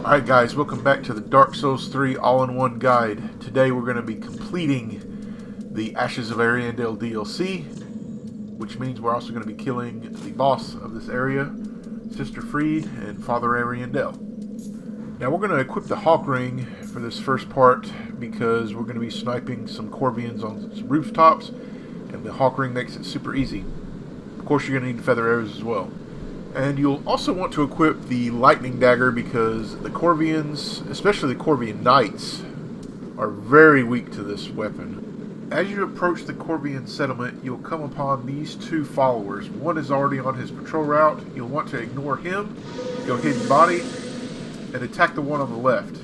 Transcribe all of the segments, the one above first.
Alright guys, welcome back to the Dark Souls 3 All-in-One Guide. Today we're going to be completing the Ashes of Ariandel DLC, which means we're also going to be killing the boss of this area, Sister Fried and Father Ariandel. Now we're going to equip the Hawk Ring for this first part because we're going to be sniping some Corvians on some rooftops, and the Hawk Ring makes it super easy. Of course you're going to need feather arrows as well. And you'll also want to equip the Lightning Dagger because the Corvians, especially the Corvian Knights, are very weak to this weapon. As you approach the Corvian settlement, you'll come upon these two followers. One is already on his patrol route. You'll want to ignore him, go hidden body, and attack the one on the left.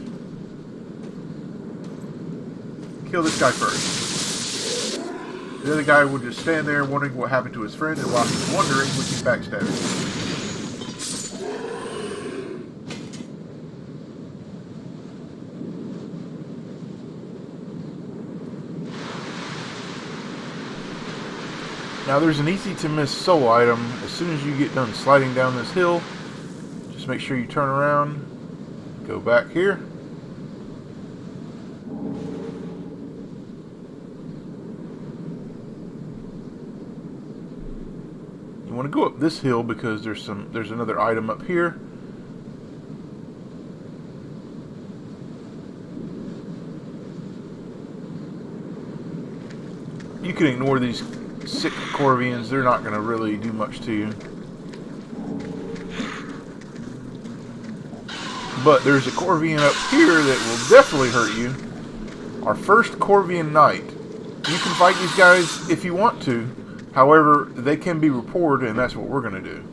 Kill this guy first. The other guy will just stand there wondering what happened to his friend, and while he's wondering, we can backstab him. Now there's an easy to miss soul item. As soon as you get done sliding down this hill, just make sure you turn around, go back here. You want to go up this hill because there's another item up here. You can ignore these sick Corvians, they're not going to really do much to you. But there's a Corvian up here that will definitely hurt you. Our first Corvian Knight. You can fight these guys if you want to. However, they can be reported, and that's what we're going to do.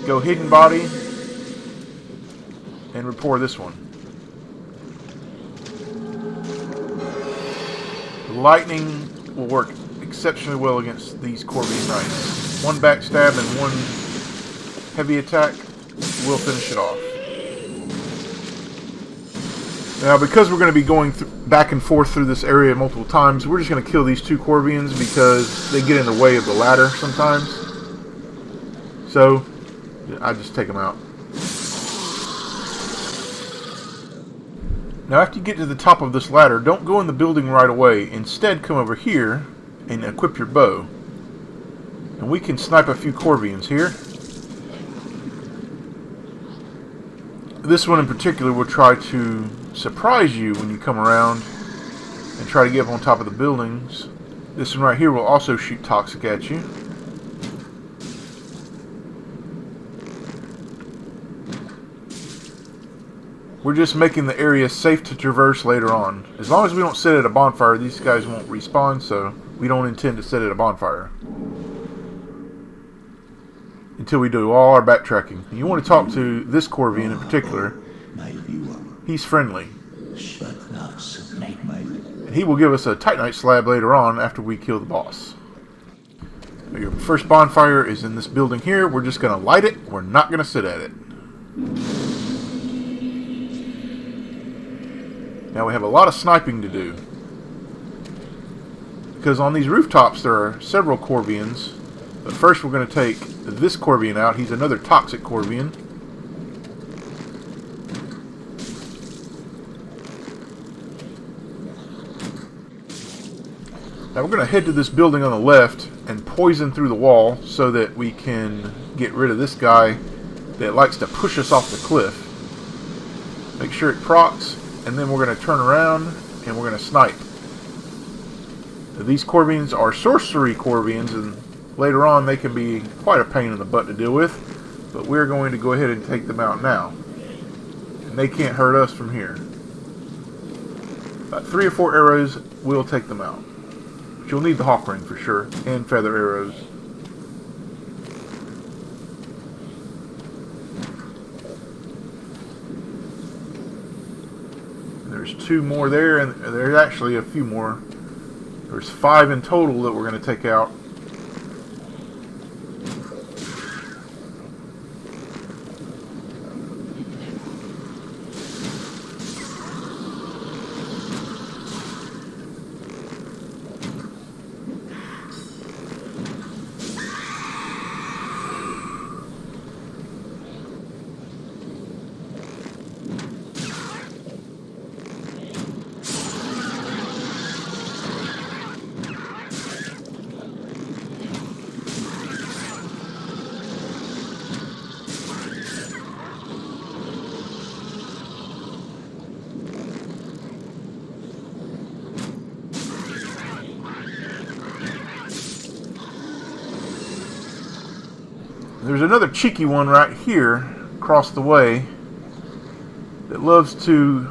Go hidden body and rapport this one. Lightning will work exceptionally well against these Corvian Knights. One backstab and one heavy attack will finish it off. Now, because we're going to be going back and forth through this area multiple times, we're just going to kill these two Corvians because they get in the way of the ladder sometimes. So, I just take them out. Now, after you get to the top of this ladder, don't go in the building right away. Instead, come over here and equip your bow. And we can snipe a few Corvians here. This one in particular will try to surprise you when you come around and try to get up on top of the buildings. This one right here will also shoot toxic at you. We're just making the area safe to traverse later on. As long as we don't sit at a bonfire, these guys won't respawn, so we don't intend to sit at a bonfire until we do all our backtracking. You want to talk to this Corvian in particular. He's friendly. And he will give us a Titanite slab later on after we kill the boss. Your first bonfire is in this building here. We're just going to light it. We're not going to sit at it. Now we have a lot of sniping to do, because on these rooftops there are several Corvians. But first we're going to take this Corvian out. He's another toxic Corvian. Now we're going to head to this building on the left and poison through the wall so that we can get rid of this guy that likes to push us off the cliff. Make sure it procs. And then we're going to turn around and we're going to snipe. These Corvians are sorcery Corvians, and later on they can be quite a pain in the butt to deal with. But we're going to go ahead and take them out now. And they can't hurt us from here. About 3 or 4 arrows will take them out. But you'll need the Hawk Ring for sure, and feather arrows. There's 2 more there, and there's actually a few more. There's 5 in total that we're going to take out. there's another cheeky one right here across the way that loves to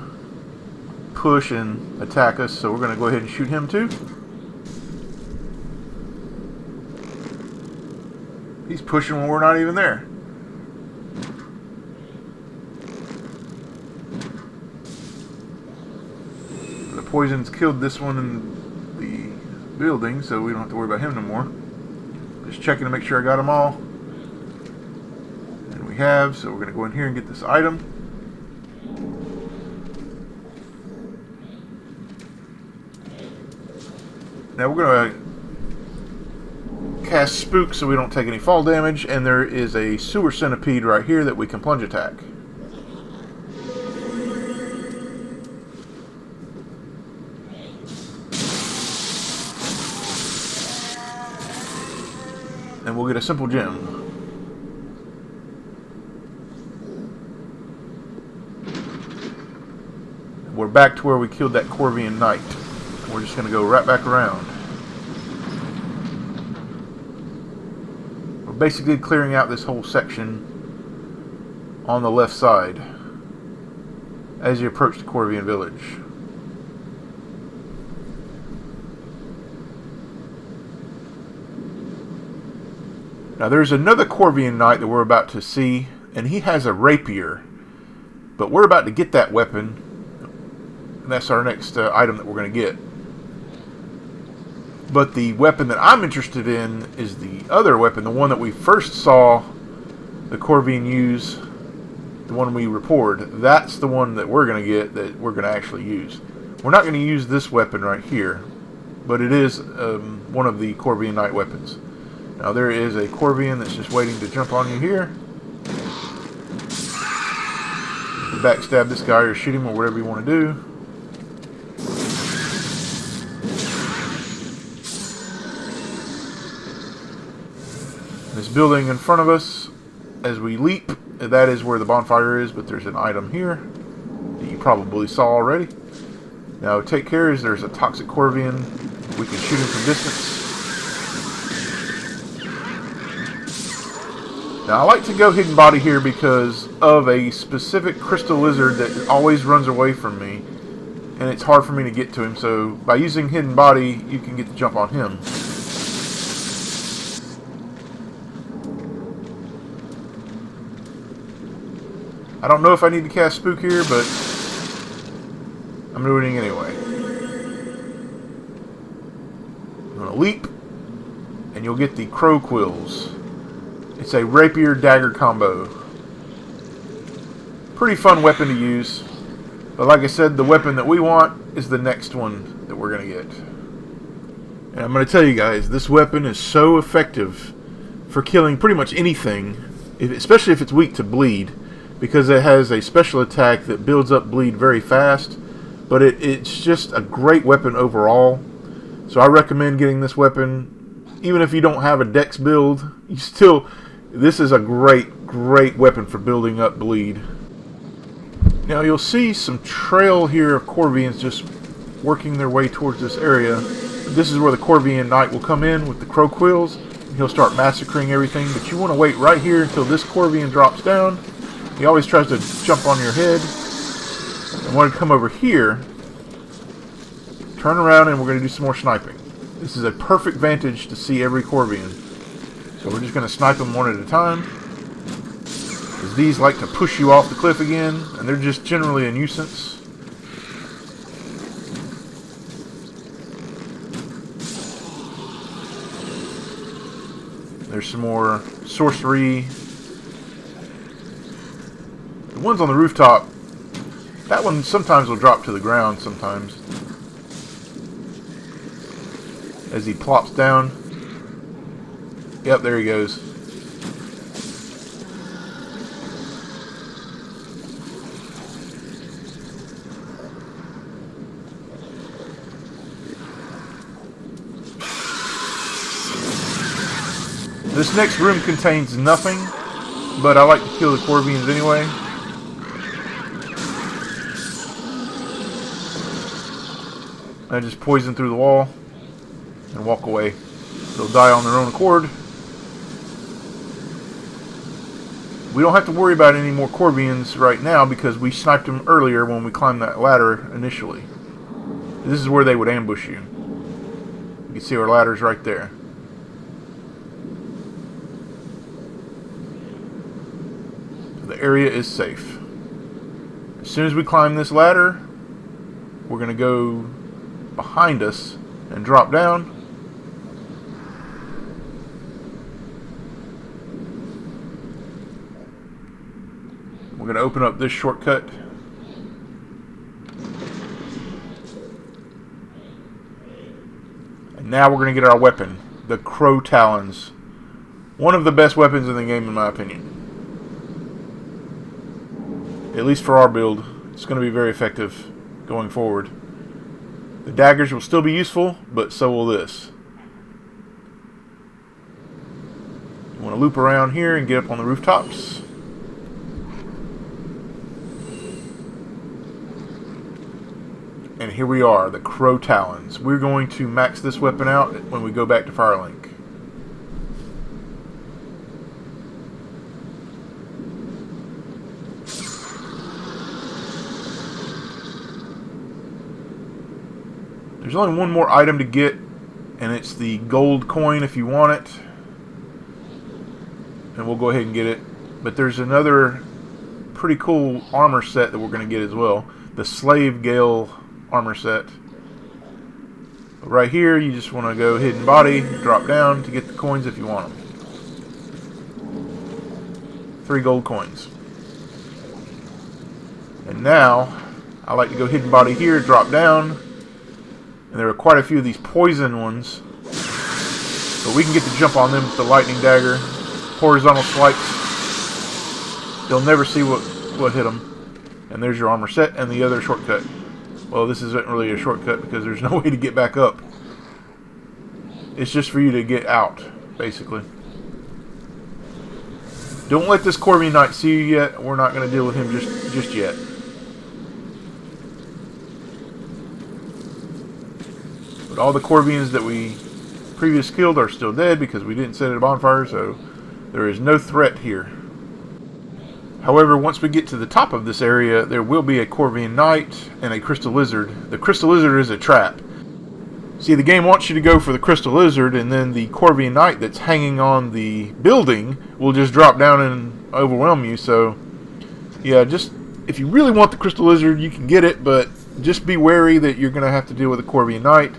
push and attack us, so we're going to go ahead and shoot him too. He's pushing when we're not even there. The poison's killed this one in the building, so we don't have to worry about him no more. Just checking to make sure I got them all. And we have, so we're going to go in here and get this item. Now we're going to cast Spook so we don't take any fall damage, and there is a sewer centipede right here that we can plunge attack. And we'll get a simple gem. We're back to where we killed that Corvian Knight. We're just going to go right back around. We're basically clearing out this whole section on the left side as you approach the Corvian village. Now there's another Corvian Knight that we're about to see, and he has a rapier, but we're about to get that weapon, and that's our next item that we're going to get. But the weapon that I'm interested in is the other weapon, the one that we first saw the Corvian use, the one we reported. That's the one that we're going to get, that we're going to actually use. We're not going to use this weapon right here, but it is one of the Corvian Knight weapons. Now there is a Corvian that's just waiting to jump on you here. You backstab this guy or shoot him or whatever you want to do. This building in front of us, as we leap, that is where the bonfire is, but there's an item here that you probably saw already. Now take care, as there's a toxic Corvian. We can shoot him from distance. Now I like to go hidden body here because of a specific crystal lizard that always runs away from me, and it's hard for me to get to him, so by using hidden body you can get the jump on him. I don't know if I need to cast Spook here, but I'm doing it anyway. I'm going to leap, and you'll get the Crow Quills. It's a rapier dagger combo. Pretty fun weapon to use. But like I said, the weapon that we want is the next one that we're going to get. And I'm going to tell you guys, this weapon is so effective for killing pretty much anything, especially if it's weak to bleed, because it has a special attack that builds up bleed very fast. But it's just a great weapon overall. So I recommend getting this weapon. Even if you don't have a dex build, this is a great weapon for building up bleed. Now you'll see some trail here of Corvians just working their way towards this area. This is where the Corvian Knight will come in with the Crow Quills. He'll start massacring everything, but you want to wait right here until this Corvian drops down. He always tries to jump on your head. I want to come over here, turn around, and we're going to do some more sniping. This is a perfect vantage to see every Corvian. So we're just going to snipe them one at a time, because these like to push you off the cliff again, and they're just generally a nuisance. There's some more sorcery. The ones on the rooftop, that one sometimes will drop to the ground sometimes as he plops down. Yep, there he goes. This next room contains nothing, but I like to kill the Corvians anyway. I just poison through the wall and walk away. They'll die on their own accord. We don't have to worry about any more Corvians right now because we sniped them earlier when we climbed that ladder initially. This is where they would ambush you. You can see our ladders right there. The area is safe. As soon as we climb this ladder, we're going to go behind us and drop down. We're going to open up this shortcut. And now we're going to get our weapon, the Crow Talons. One of the best weapons in the game in my opinion. At least for our build, it's going to be very effective going forward. The daggers will still be useful, but so will this. You want to loop around here and get up on the rooftops. And here we are, the Crow Talons. We're going to max this weapon out when we go back to Firelink. There's only one more item to get, and it's the gold coin if you want it. And we'll go ahead and get it. But there's another pretty cool armor set that we're going to get as well. The Slave Gale armor set. But right here, you just want to go hidden body, drop down to get the coins if you want them. 3 gold coins. And now, I like to go hidden body here, drop down. And there are quite a few of these poison ones. But we can get the jump on them with the lightning dagger. Horizontal swipes. They'll never see what hit them. And there's your armor set and the other shortcut. Well, this isn't really a shortcut because there's no way to get back up. It's just for you to get out, basically. Don't let this Corvian Knight see you yet. We're not going to deal with him just yet. But all the Corvians that we previously killed are still dead because we didn't set it a bonfire, so there is no threat here. However, once we get to the top of this area, there will be a Corvian Knight and a Crystal Lizard. The Crystal Lizard is a trap. See, the game wants you to go for the Crystal Lizard, and then the Corvian Knight that's hanging on the building will just drop down and overwhelm you. So, yeah, just if you really want the Crystal Lizard, you can get it, but just be wary that you're going to have to deal with a Corvian Knight.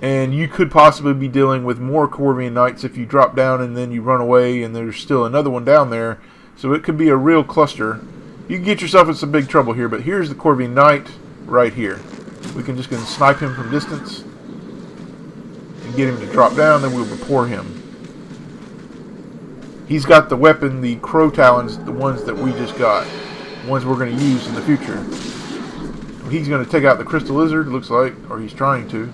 And you could possibly be dealing with more Corvian Knights if you drop down and then you run away and there's still another one down there. So it could be a real cluster. You can get yourself in some big trouble here, but here's the Corvian Knight right here. We can just go and snipe him from distance and get him to drop down, then we'll rapport him. He's got the weapon, the Crow Talons, the ones that we just got. The ones we're going to use in the future. He's going to take out the Crystal Lizard, it looks like, or he's trying to.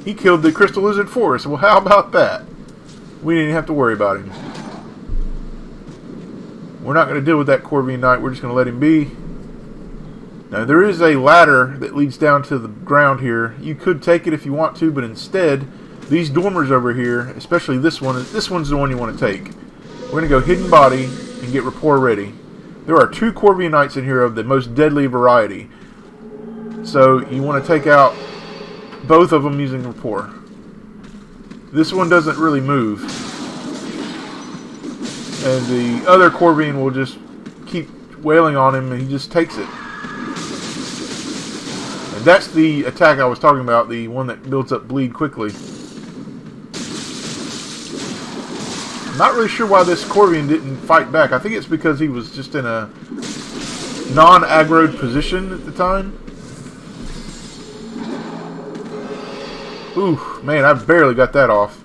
He killed the Crystal Lizard for us. Well, how about that? We didn't have to worry about him. We're not going to deal with that Corvian Knight. We're just going to let him be. Now, there is a ladder that leads down to the ground here. You could take it if you want to, but instead, these dormers over here, especially this one's the one you want to take. We're going to go hidden body and get rapport ready. There are 2 Corvian Knights in here of the most deadly variety. So, you want to take out both of them using rapport. This one doesn't really move. And the other Corvian will just keep wailing on him and he just takes it. And that's the attack I was talking about, the one that builds up bleed quickly. I'm not really sure why this Corvian didn't fight back. I think it's because he was just in a non-aggroed position at the time. Ooh, man, I barely got that off.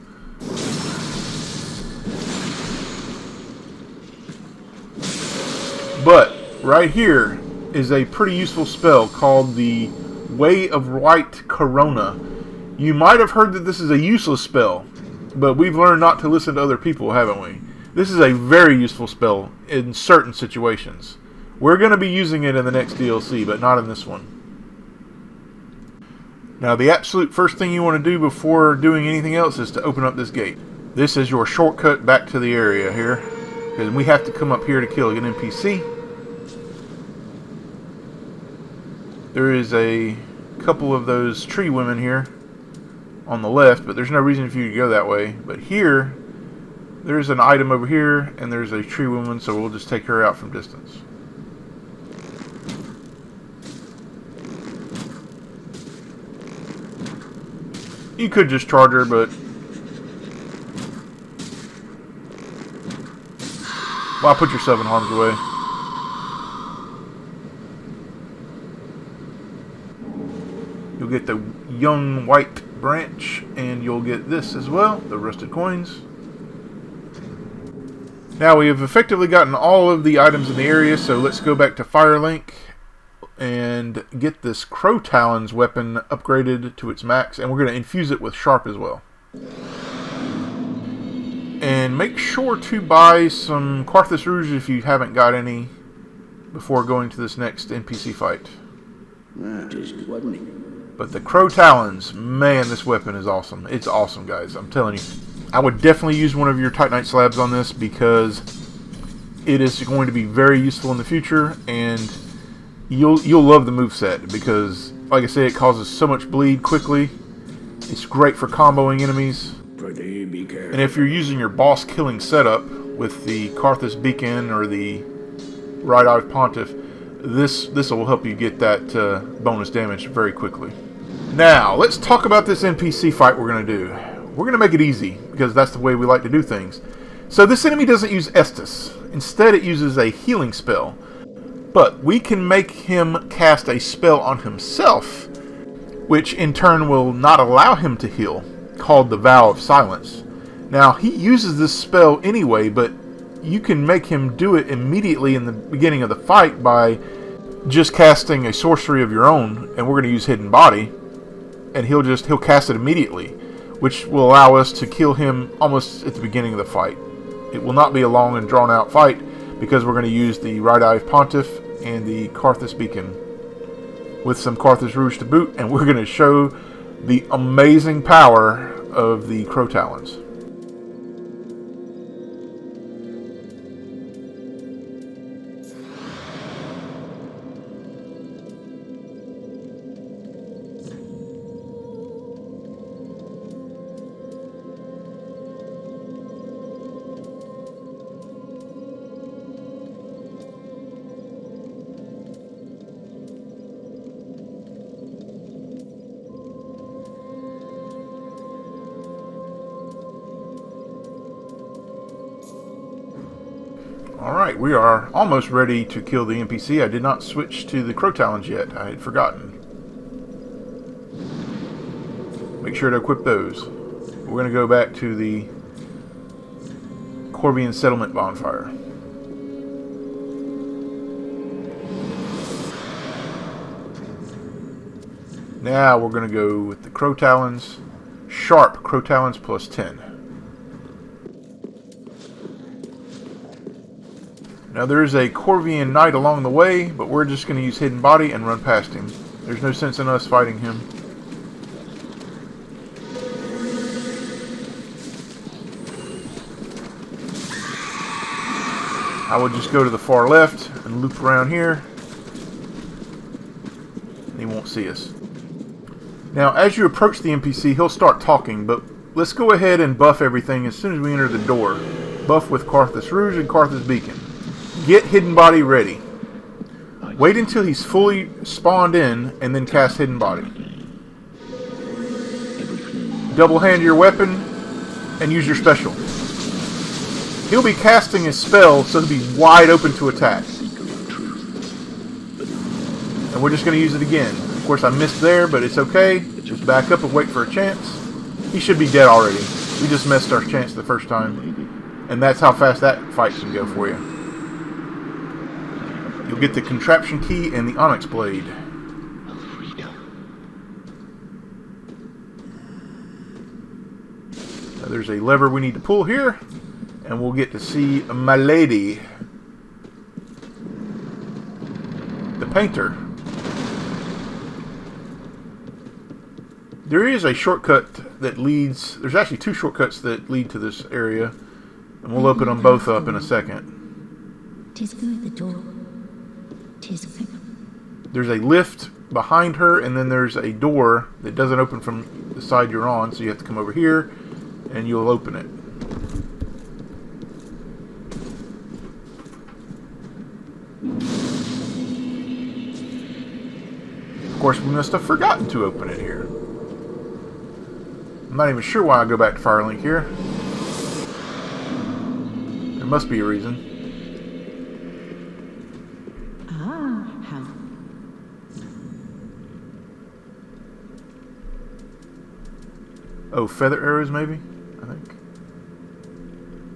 But right here is a pretty useful spell called the Way of White Corona. You might have heard that this is a useless spell, but we've learned not to listen to other people, haven't we? This is a very useful spell in certain situations. We're going to be using it in the next DLC, but not in this one. Now, the absolute first thing you want to do before doing anything else is to open up this gate. This is your shortcut back to the area here, because we have to come up here to kill an NPC. There is a couple of those tree women here on the left, but there's no reason for you to go that way. But here, there's an item over here, and there's a tree woman, so we'll just take her out from distance. You could just charge her, but why put yourself in harm's way? You'll get the young white branch, and you'll get this as well, the rusted coins. Now we have effectively gotten all of the items in the area, so let's go back to Firelink and get this Crow Talons weapon upgraded to its max, and we're going to infuse it with Sharp as well. And make sure to buy some Carthus Rouge if you haven't got any before going to this next NPC fight. But the Crow Talons, man, this weapon is awesome. It's awesome, guys. I'm telling you. I would definitely use one of your Titanite slabs on this because it is going to be very useful in the future, and you'll love the moveset because, like I say, it causes so much bleed quickly. It's great for comboing enemies. And if you're using your boss killing setup with the Carthus Beacon or the Right Eye Pontiff, this will help you get that bonus damage very quickly. Now, let's talk about this NPC fight we're going to do. We're going to make it easy because that's the way we like to do things. So this enemy doesn't use Estus. Instead, it uses a healing spell. But we can make him cast a spell on himself, which in turn will not allow him to heal, called the Vow of Silence. Now, he uses this spell anyway, but you can make him do it immediately in the beginning of the fight by just casting a sorcery of your own, and we're going to use Hidden Body, and he'll cast it immediately, which will allow us to kill him almost at the beginning of the fight. It will not be a long and drawn out fight, because we're going to use the Right Eye Pontiff and the Carthus Beacon with some Carthus Rouge to boot, and we're going to show the amazing power of the Crow Talons. Alright, we are almost ready to kill the NPC. I did not switch to the Crow Talons yet. I had forgotten. Make sure to equip those. We're going to go back to the Corvian Settlement Bonfire. Now we're going to go with the Crow Talons. Sharp Crow Talons plus 10. Now there's a Corvian Knight along the way, but we're just going to use Hidden Body and run past him. There's no sense in us fighting him. I would just go to the far left and loop around here, and he won't see us. Now as you approach the NPC, he'll start talking, but let's go ahead and buff everything as soon as we enter the door. Buff with Carthus Rouge and Carthus Beacon. Get Hidden Body ready. Wait until he's fully spawned in and then cast Hidden Body. Double hand your weapon and use your special. He'll be casting his spell, so he'll be wide open to attack. And we're just going to use it again. Of course I missed there, but it's okay. Just back up and wait for a chance. He should be dead already. We just missed our chance the first time. And that's how fast that fight can go for you. You'll get the Contraption Key and the Onyx Blade. Now there's a lever we need to pull here, and we'll get to see my lady. painter. There is a shortcut that leads... There's actually two shortcuts that lead to this area. And we'll open them both up in a second. Tis good the door. Tis open. There's a lift behind her, and then there's a door that doesn't open from the side you're on, so you have to come over here, and you'll open it. Of course, we must have forgotten to open it here. I'm not even sure why I go back to Firelink here. There must be a reason. Oh, feather arrows maybe? I think.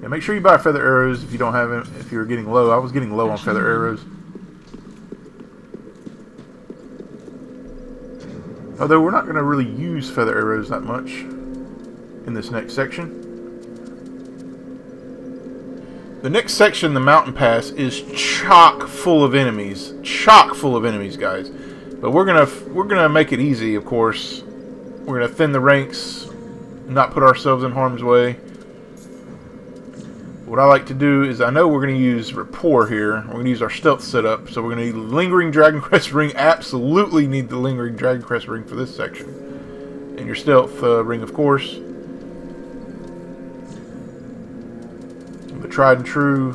Yeah, make sure you buy feather arrows if you don't have them, if you're getting low. I was getting low on feather arrows. Although we're not going to really use feather arrows that much in this next section. The next section, the mountain pass, is chock full of enemies. Chock full of enemies, guys. But we're gonna make it easy, of course. We're gonna thin the ranks, not put ourselves in harm's way. What I like to do is, I know we're going to use rapport here. We're going to use our stealth setup. So we're going to need lingering dragon crest ring. Absolutely need the lingering dragon crest ring for this section. And your stealth ring, of course. The tried and true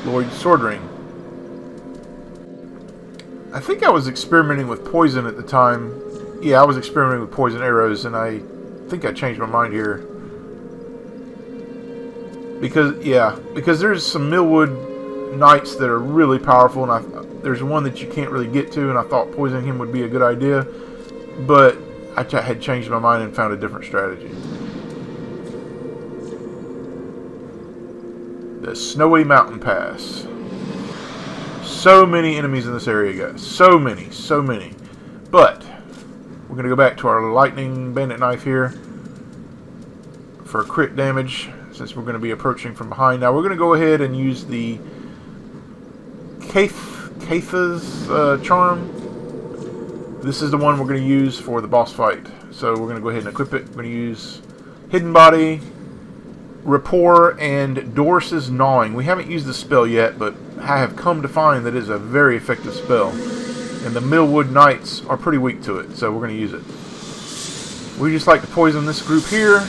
Lloyd's sword ring. I think I was experimenting with poison at the time. Yeah, I was experimenting with poison arrows, and I think I changed my mind here. Because there's some Millwood Knights that are really powerful, and there's one that you can't really get to, and I thought poisoning him would be a good idea, but I had changed my mind and found a different strategy. The Snowy Mountain Pass. So many enemies in this area, guys. So many, so many. But we're going to go back to our lightning bandit knife here for crit damage, since we're going to be approaching from behind. Now we're going to go ahead and use the Katha's charm. This is the one we're going to use for the boss fight. So we're going to go ahead and equip it. We're going to use Hidden Body, Rapport, and Doris's Gnawing. We haven't used the spell yet, but I have come to find that it is a very effective spell. And the Millwood Knights are pretty weak to it, so we're going to use it. We just like to poison this group here.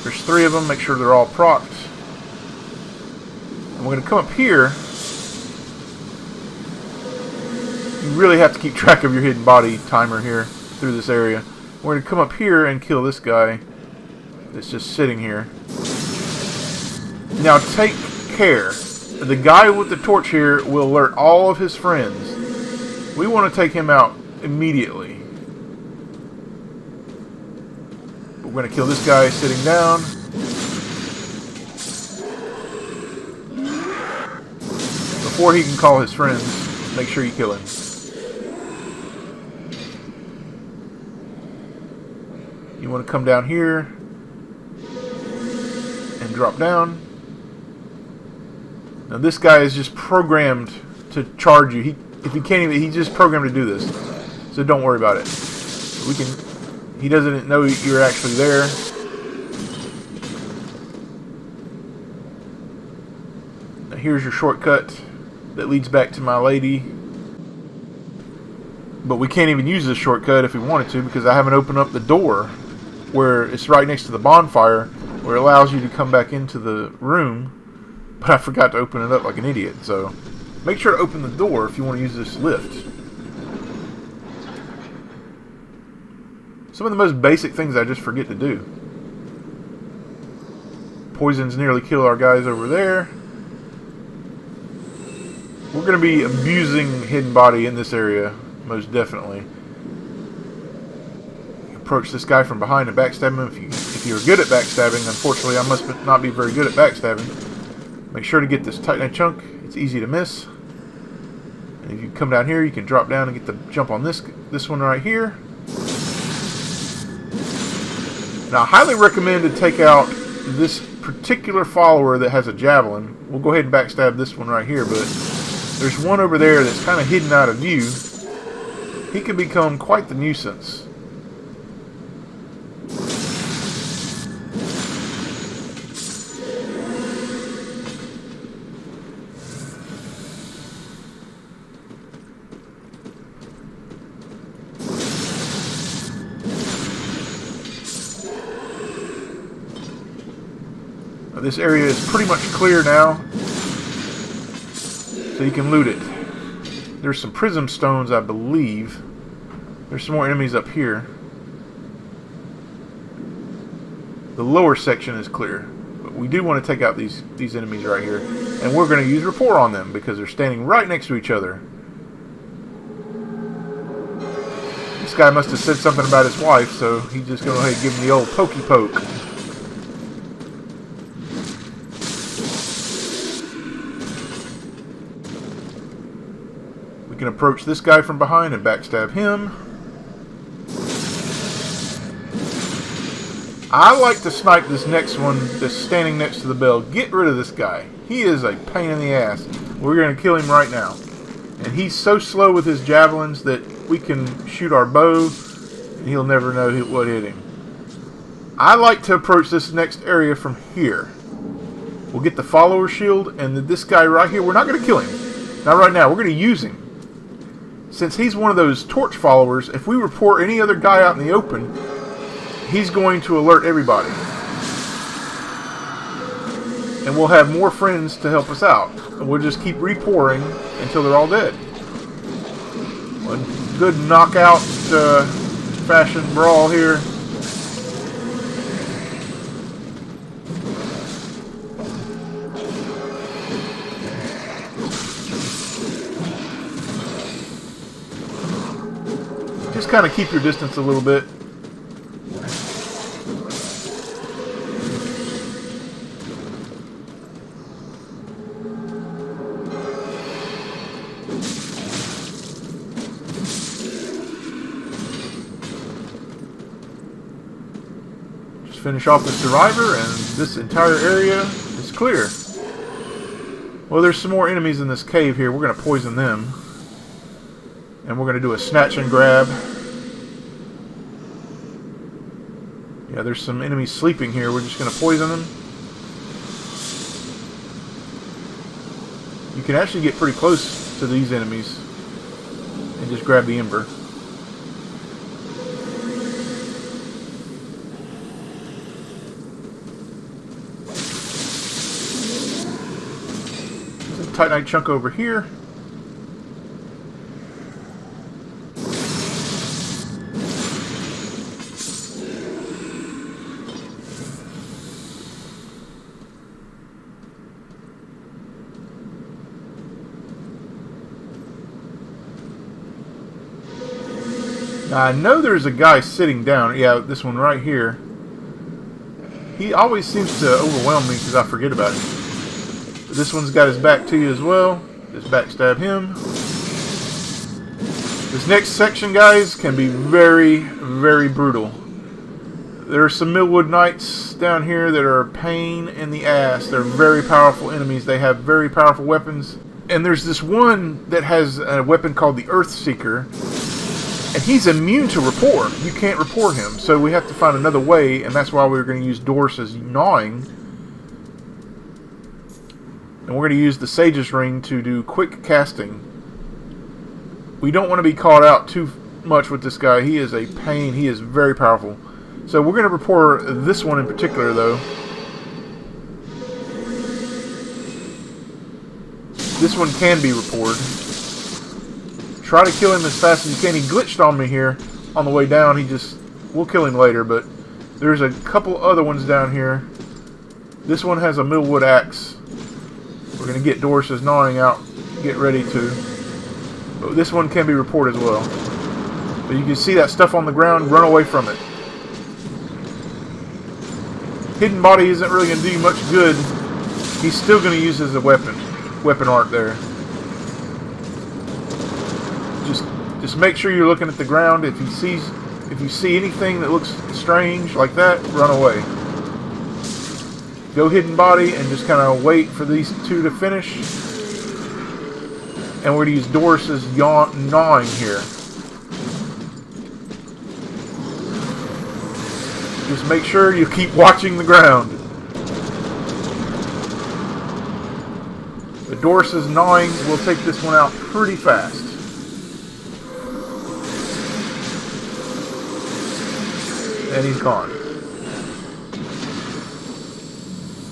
There's 3 of them. Make sure they're all procced. And we're going to come up here. You really have to keep track of your hidden body timer here through this area. We're going to come up here and kill this guy that's just sitting here. Now take care. The guy with the torch here will alert all of his friends. We want to take him out immediately. We're going to kill this guy sitting down. Before he can call his friends, make sure you kill him. You want to come down here and drop down. Now this guy is just programmed to charge you. He's just programmed to do this. So don't worry about it. He doesn't know you're actually there. Now here's your shortcut that leads back to my lady. But we can't even use this shortcut if we wanted to, because I haven't opened up the door where it's right next to the bonfire, where it allows you to come back into the room. But I forgot to open it up like an idiot. So make sure to open the door if you want to use this lift. Some of the most basic things I just forget to do. Poisons nearly kill our guys over there. We're going to be abusing Hidden Body in this area, most definitely. Approach this guy from behind and backstab him if you're good at backstabbing. Unfortunately, I must not be very good at backstabbing. Make sure to get this Titanite chunk. It's easy to miss. And if you come down here, you can drop down and get the jump on this one right here. Now, I highly recommend to take out this particular follower that has a javelin. We'll go ahead and backstab this one right here, but there's one over there that's kind of hidden out of view. He can become quite the nuisance. This area is pretty much clear now, so you can loot it. There's some prism stones, I believe. There's some more enemies up here. The lower section is clear, but we do want to take out these enemies right here, and we're going to use rapport on them because they're standing right next to each other. This guy must have said something about his wife, so he's just going to go ahead and give him the old pokey poke. We can approach this guy from behind and backstab him. I like to snipe this next one that's standing next to the bell. Get rid of this guy. He is a pain in the ass. We're going to kill him right now. And he's so slow with his javelins that we can shoot our bow and he'll never know what hit him. I like to approach this next area from here. We'll get the follower shield, and this guy right here, we're not going to kill him. Not right now. We're going to use him. Since he's one of those torch followers, if we report any other guy out in the open, he's going to alert everybody. And we'll have more friends to help us out. And we'll just keep re-pouring until they're all dead. A good knockout fashion brawl here. Just kind of keep your distance a little bit. Just finish off the survivor, and this entire area is clear. Well, there's some more enemies in this cave here. We're going to poison them. And we're going to do a snatch and grab. Yeah, there's some enemies sleeping here. We're just going to poison them. You can actually get pretty close to these enemies and just grab the ember. There's a titanite chunk over here. I know there's a guy sitting down. Yeah, this one right here. He always seems to overwhelm me because I forget about him. But this one's got his back to you as well. Just backstab him. This next section, guys, can be very, very brutal. There are some Millwood Knights down here that are a pain in the ass. They're very powerful enemies. They have very powerful weapons. And there's this one that has a weapon called the Earthseeker. And he's immune to rapport. You can't rapport him. So we have to find another way, and that's why we're going to use Doris's gnawing. And we're going to use the Sage's Ring to do quick casting. We don't want to be caught out too much with this guy. He is a pain. He is very powerful. So we're going to rapport this one in particular, though. This one can be rapported. Try to kill him as fast as you can. He glitched on me here on the way down. We'll kill him later, but there's a couple other ones down here. This one has a Millwood axe. We're going to get Doris's gnawing out. Get ready to. But this one can be reported as well. But you can see that stuff on the ground. Run away from it. Hidden body isn't really going to do you much good. He's still going to use it as a weapon. Weapon art there. Just make sure you're looking at the ground. If you see anything that looks strange like that, run away. Go hidden body and just kind of wait for these two to finish. And we're going to use Doris's gnawing here. Just make sure you keep watching the ground. The Doris's gnawing will take this one out pretty fast. And he's gone.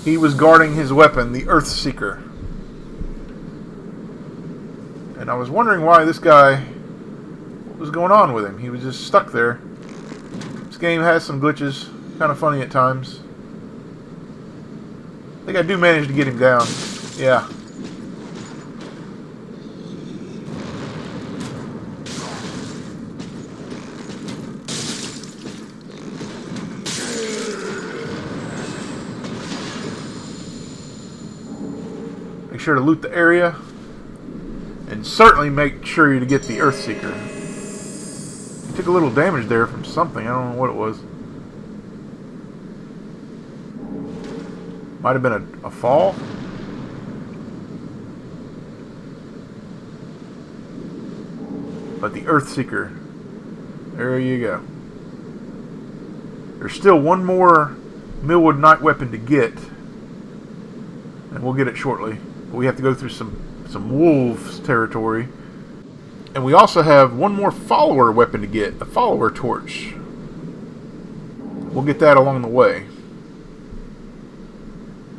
He was guarding his weapon, the Earthseeker. And I was wondering why this guy, what was going on with him? He was just stuck there. This game has some glitches, kind of funny at times. I think I do manage to get him down. Yeah. Make sure to loot the area. And certainly make sure to get the Earthseeker. He took a little damage there from something. I don't know what it was. Might have been a fall. But the Earthseeker. There you go. There's still one more Millwood Night weapon to get. And we'll get it shortly. But we have to go through some wolves territory. And we also have one more follower weapon to get, the follower torch. We'll get that along the way.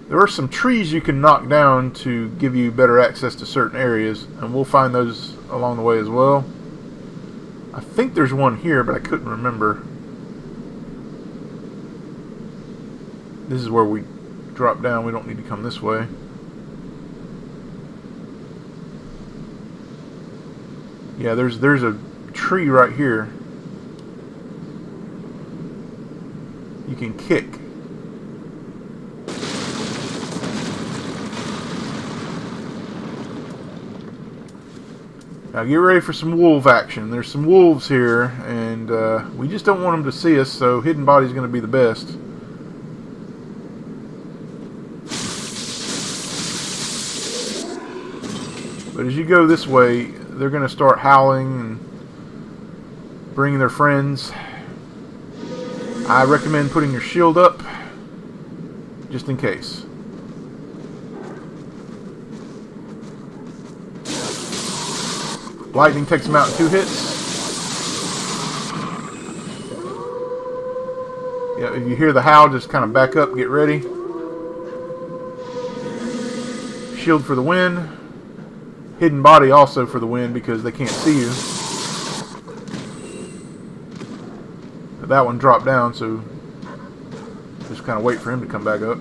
There are some trees you can knock down to give you better access to certain areas, and we'll find those along the way as well. I think there's one here, but I couldn't remember. This is where we drop down. We don't need to come this way. Yeah, there's a tree right here you can kick. Now get ready for some wolf action. There's some wolves here, and we just don't want them to see us, so hidden body's going to be the best. But as you go this way, they're going to start howling and bringing their friends. I recommend putting your shield up, just in case. Lightning takes them out in 2 hits. Yeah, if you hear the howl, just kind of back up, get ready. Shield for the win. Hidden body also for the win because they can't see you. But that one dropped down, so just kind of wait for him to come back up.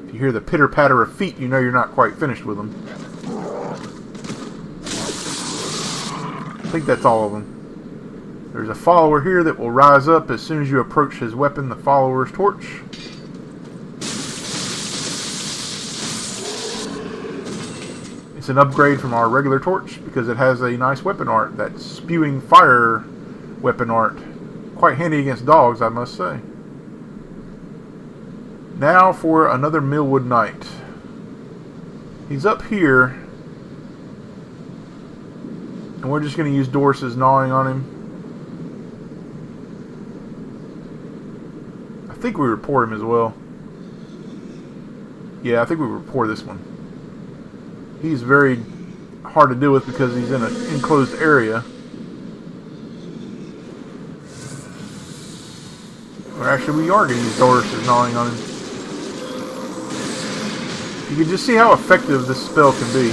If you hear the pitter patter of feet, you know you're not quite finished with them. I think that's all of them. There's a follower here that will rise up as soon as you approach his weapon, the follower's torch. It's an upgrade from our regular torch because it has a nice weapon art, that spewing fire weapon art. Quite handy against dogs, I must say. Now for another Millwood Knight. He's up here, and we're just going to use Doris's gnawing on him. I think we report him as well. Yeah, I think we report this one. He's very hard to deal with because he's in an enclosed area. Or actually, we are going to use Doris's gnawing on him. You can just see how effective this spell can be.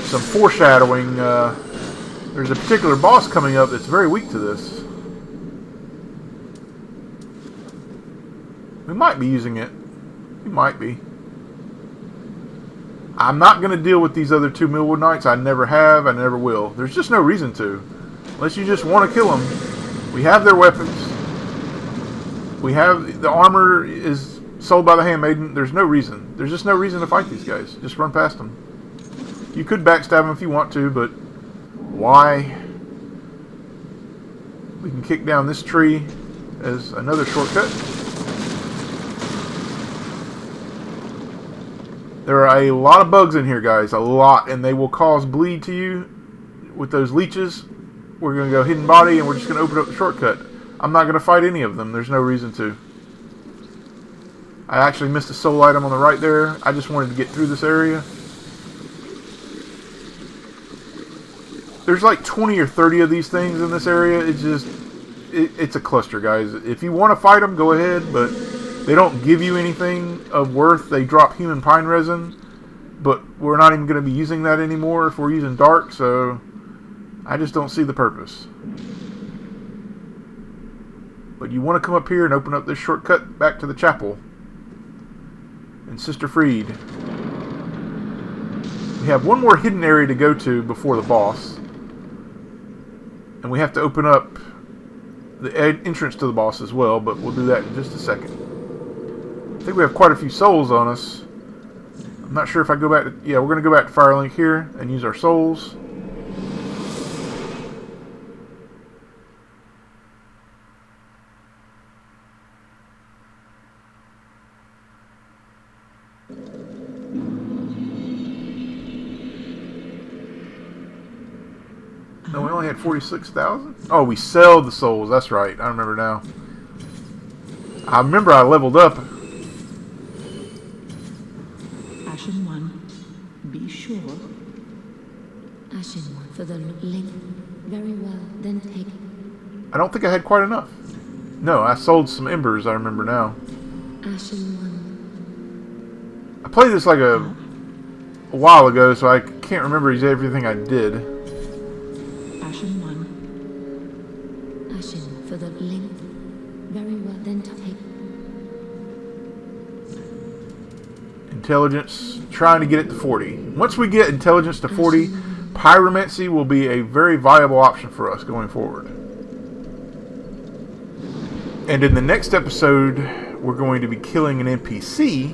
Some foreshadowing. There's a particular boss coming up that's very weak to this. We might be using it. We might be. I'm not going to deal with these other 2 Millwood Knights. I never have. I never will. There's just no reason to. Unless you just want to kill them. We have their weapons. We have... The armor is Sold by the Handmaiden, there's no reason. There's just no reason to fight these guys. Just run past them. You could backstab them if you want to, but why? We can kick down this tree as another shortcut. There are a lot of bugs in here, guys. A lot. And they will cause bleed to you with those leeches. We're going to go hidden body, and we're just going to open up the shortcut. I'm not going to fight any of them. There's no reason to. I actually missed a soul item on the right there. I just wanted to get through this area. There's like 20 or 30 of these things in this area. It's just, it's a cluster, guys. If you want to fight them, go ahead, but they don't give you anything of worth. They drop human pine resin, but we're not even going to be using that anymore if we're using dark, so I just don't see the purpose. But you want to come up here and open up this shortcut back to the chapel. And Sister Freed. We have one more hidden area to go to before the boss. And we have to open up the entrance to the boss as well, but we'll do that in just a second. I think we have quite a few souls on us. I'm not sure if I go back to... Yeah, we're going to go back to Firelink here and use our souls. No, we only had 46,000? Oh, we sell the souls. That's right. I remember now. I remember I leveled up. Ashen one, be sure. Ashen one for the link. Very well, then take it. I don't think I had quite enough. No, I sold some embers, I remember now. Ashen one. I played this like a while ago, so I can't remember everything I did. Ashen one. Ashen for the link. Very well, then take it. Intelligence, trying to get it to 40. Once we get intelligence to 40, pyromancy will be a very viable option for us going forward. And in the next episode, we're going to be killing an NPC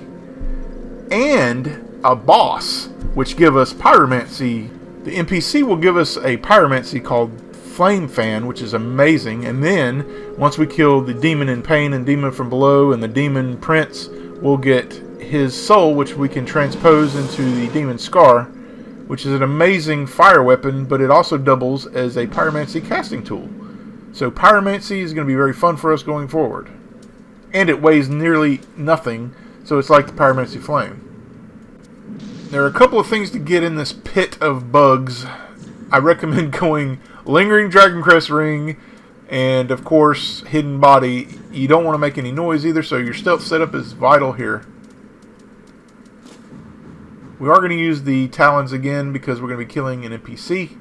and a boss, which give us pyromancy. The NPC will give us a pyromancy called Flame Fan, which is amazing. And then, once we kill the Demon in Pain and Demon from Below and the Demon Prince, we'll get his soul, which we can transpose into the Demon Scar, which is an amazing fire weapon, but it also doubles as a pyromancy casting tool. So pyromancy is going to be very fun for us going forward. And it weighs nearly nothing, so it's like the pyromancy flame. There are a couple of things to get in this pit of bugs. I recommend going Lingering Dragoncrest Ring, and of course Hidden Body. You don't want to make any noise either, so your stealth setup is vital here. We are going to use the Talons again because we're going to be killing an NPC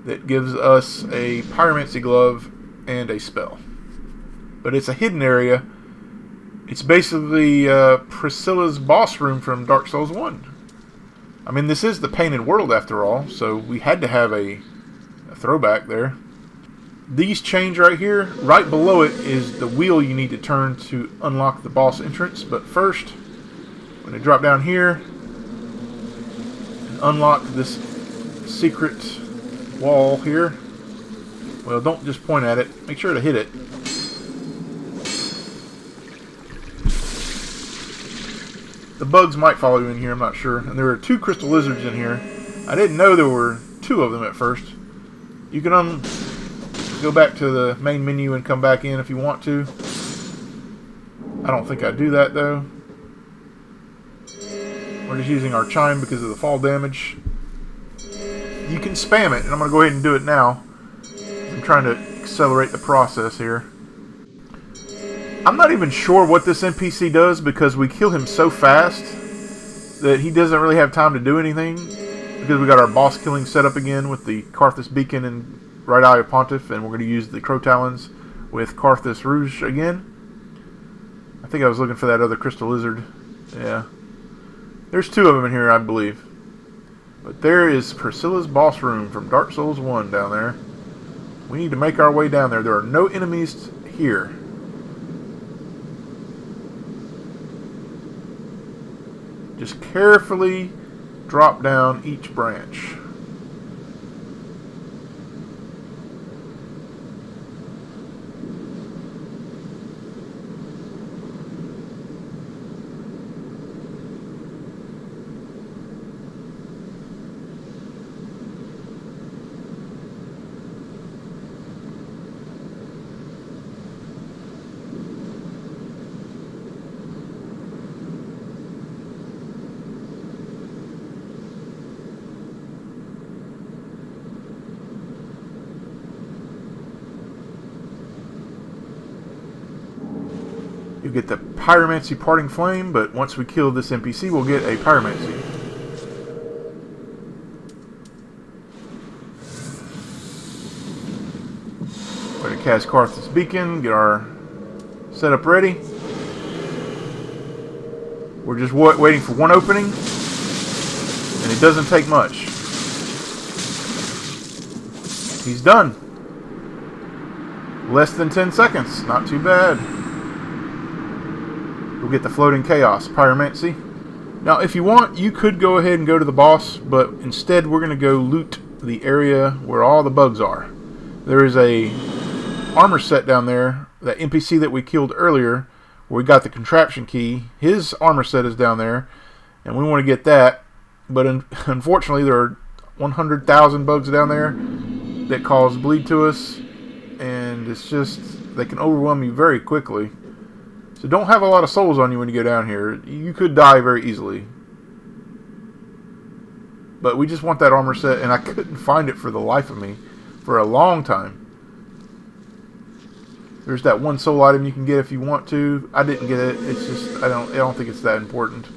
that gives us a pyromancy glove and a spell. But it's a hidden area. It's basically Priscilla's boss room from Dark Souls 1. I mean, this is the Painted World after all, so we had to have a throwback there. These change right here. Right below it is the wheel you need to turn to unlock the boss entrance. But first, I'm going to drop down here and unlock this secret wall here. Well, don't just point at it. Make sure to hit it. The bugs might follow you in here, I'm not sure. And there are 2 crystal lizards in here. I didn't know there were 2 of them at first. You can go back to the main menu and come back in if you want to. I don't think I do that though. We're just using our chime because of the fall damage. You can spam it, and I'm going to go ahead and do it now. I'm trying to accelerate the process here. I'm not even sure what this NPC does because we kill him so fast that he doesn't really have time to do anything. Because we got our boss killing set up again with the Karthus Beacon and Right Eye of Pontiff, and we're going to use the Crow Talons with Karthus Rouge again. I think I was looking for that other crystal lizard. Yeah. There's 2 of them in here, I believe. But there is Priscilla's boss room from Dark Souls 1 down there. We need to make our way down there. There are no enemies here. Just carefully drop down each branch. You get the Pyromancy Parting Flame, but once we kill this NPC, we'll get a Pyromancy. We're going to cast Karthus Beacon, get our setup ready. We're just waiting for one opening, and it doesn't take much. He's done. Less than 10 seconds, not too bad. We'll get the Floating Chaos Pyromancy. Now, if you want, you could go ahead and go to the boss, but instead we're going to go loot the area where all the bugs are. There is a armor set down there, that NPC that we killed earlier, where we got the contraption key. His armor set is down there, and we want to get that. But unfortunately, there are 100,000 bugs down there that cause bleed to us, and it's just, they can overwhelm you very quickly. So don't have a lot of souls on you when you go down here. You could die very easily. But we just want that armor set, and I couldn't find it for the life of me for a long time. There's that one soul item you can get if you want to. I didn't get it. It's just I don't think it's that important.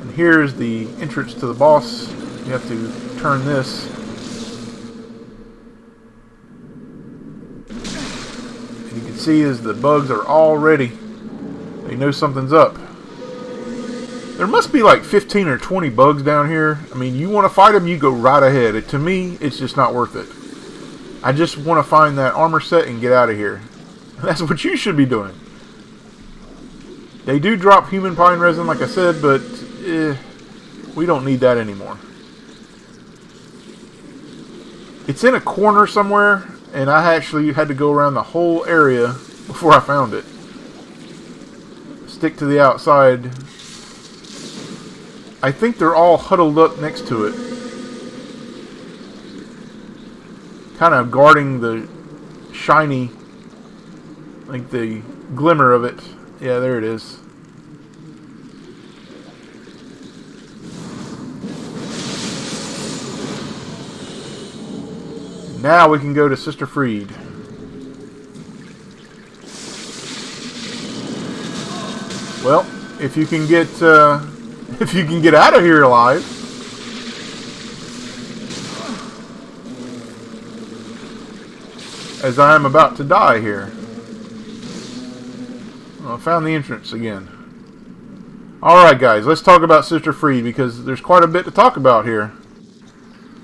And here's the entrance to the boss. You have to turn this. You can see as the bugs are all ready. They know something's up. There must be like 15 or 20 bugs down here. I mean, you want to fight them, you go right ahead. To me, it's just not worth it. I just want to find that armor set and get out of here. That's what you should be doing. They do drop human pine resin, like I said, but we don't need that anymore. It's in a corner somewhere, and I actually had to go around the whole area before I found it. Stick to the outside. I think they're all huddled up next to it. Kind of guarding the shiny, like the glimmer of it. Yeah, there it is. Now we can go to Sister Freed. Well, if you can get out of here alive. As I am about to die here. Well, I found the entrance again. Alright guys, let's talk about Sister Freed because there's quite a bit to talk about here.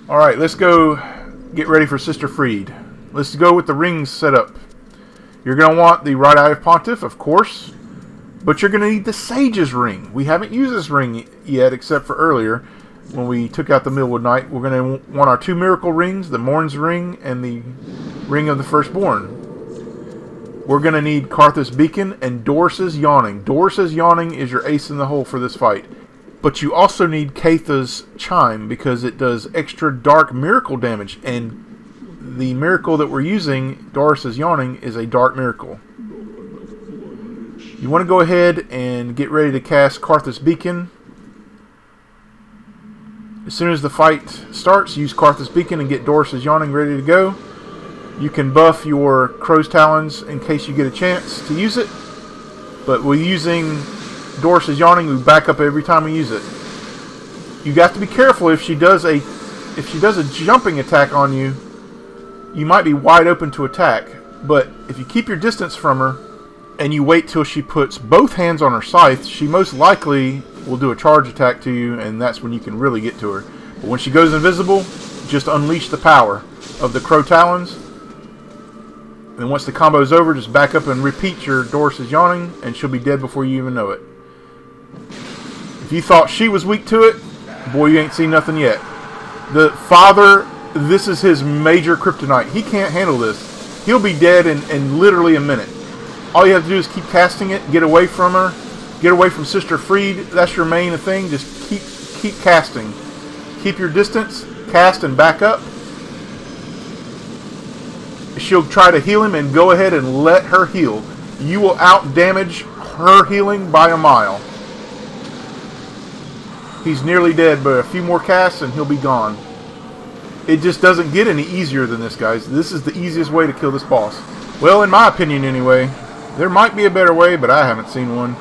Alright, let's go get ready for Sister Freed. Let's go with the rings set up. You're going to want the Right Eye of Pontiff, of course. But you're going to need the Sage's Ring. We haven't used this ring yet, except for earlier, when we took out the Millwood Knight. We're going to want our 2 miracle rings, the Morn's Ring and the Ring of the Firstborn. We're going to need Karthus Beacon and Doris's Yawning. Doris's Yawning is your ace in the hole for this fight. But you also need Katha's Chime, because it does extra dark miracle damage. And the miracle that we're using, Doris's Yawning, is a dark miracle. You want to go ahead and get ready to cast Karthus Beacon. As soon as the fight starts, use Karthus Beacon and get Doris's Yawning ready to go. You can buff your Crow's Talons in case you get a chance to use it. But we're using Doris's Yawning, we back up every time we use it. You got to be careful if she does a jumping attack on you. You might be wide open to attack. But if you keep your distance from her, and you wait till she puts both hands on her scythe, she most likely will do a charge attack to you, and that's when you can really get to her. But when she goes invisible, just unleash the power of the Crow Talons. And once the combo is over, just back up and repeat your Doris's Yawning, and she'll be dead before you even know it. If you thought she was weak to it, boy, you ain't seen nothing yet. The father, this is his major kryptonite. He can't handle this. He'll be dead in literally a minute. All you have to do is keep casting it, get away from her, get away from Sister Freed. That's your main thing. Just keep casting. Keep your distance, cast and back up. She'll try to heal him, and go ahead and let her heal. You will out-damage her healing by a mile. He's nearly dead, but a few more casts and he'll be gone. It just doesn't get any easier than this, guys. This is the easiest way to kill this boss. Well, in my opinion anyway. There might be a better way, but I haven't seen one.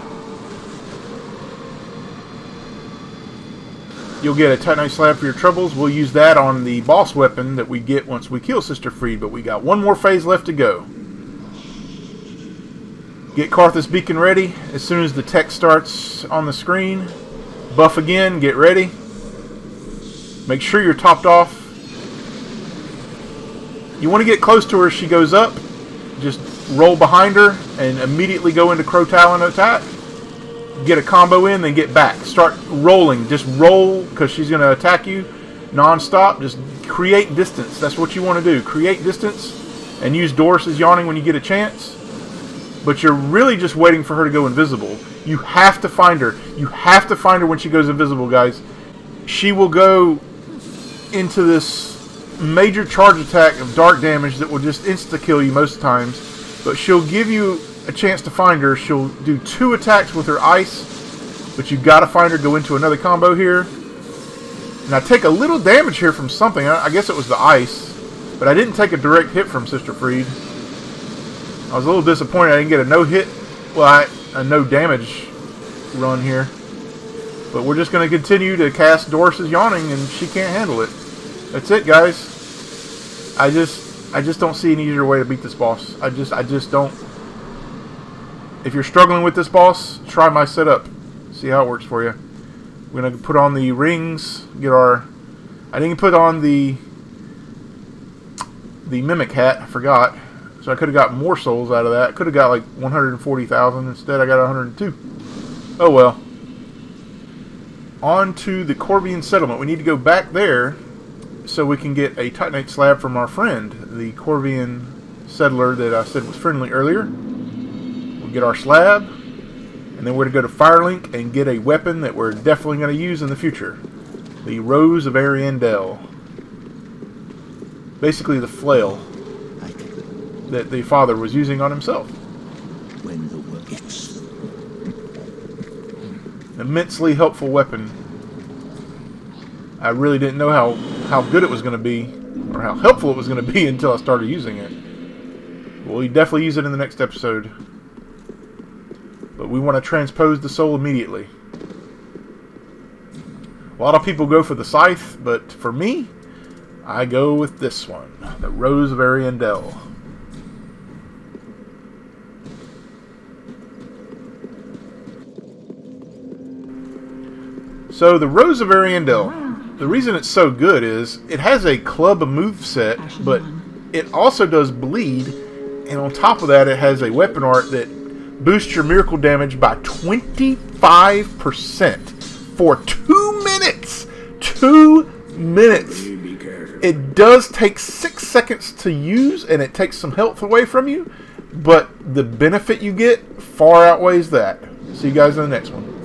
You'll get a Titanite slab for your troubles. We'll use that on the boss weapon that we get once we kill Sister Freed, but we got one more phase left to go. Get Karthus Beacon ready as soon as the text starts on the screen. Buff again, get ready. Make sure you're topped off. You want to get close to her as she goes up. Just roll behind her and immediately go into Crow Talon attack. Get a combo in, then get back. Start rolling. Just roll, because she's going to attack you non-stop. Just create distance. That's what you want to do. Create distance and use Doris's Yawning when you get a chance. But you're really just waiting for her to go invisible. You have to find her. You have to find her when she goes invisible, guys. She will go into this major charge attack of dark damage that will just insta-kill you most times. But she'll give you a chance to find her. She'll do 2 attacks with her ice, but you've got to find her. Go into another combo here. And I take a little damage here from something. I guess it was the ice, but I didn't take a direct hit from Sister Freed. I was a little disappointed I didn't get a no-hit, well, a no-damage run here. But we're just going to continue to cast Doris's Yawning, and she can't handle it. That's it, guys. I just don't see an easier way to beat this boss. I just don't. If you're struggling with this boss, try my setup. See how it works for you. We're going to put on the rings. Get our... I didn't put on the Mimic hat. I forgot. So I could have got more souls out of that. Could have got like 140,000. Instead, I got 102. Oh well. On to the Corvian settlement. We need to go back there so we can get a Titanite slab from our friend, the Corvian settler that I said was friendly earlier. We'll get our slab, and then we're going to go to Firelink and get a weapon that we're definitely going to use in the future. The Rose of Ariandel. Basically the flail that the father was using on himself. When the work gets Immensely helpful weapon. I really didn't know how good it was going to be, or how helpful it was going to be until I started using it. We'll definitely use it in the next episode. But we want to transpose the soul immediately. A lot of people go for the scythe, but for me, I go with this one, the Rose of Ariandel. So the Rose of Ariandel, the reason it's so good is it has a club moveset, but it also does bleed, and on top of that it has a weapon art that boosts your miracle damage by 25% for 2 minutes. 2 minutes. It does take 6 seconds to use, and it takes some health away from you, but the benefit you get far outweighs that. See you guys in the next one.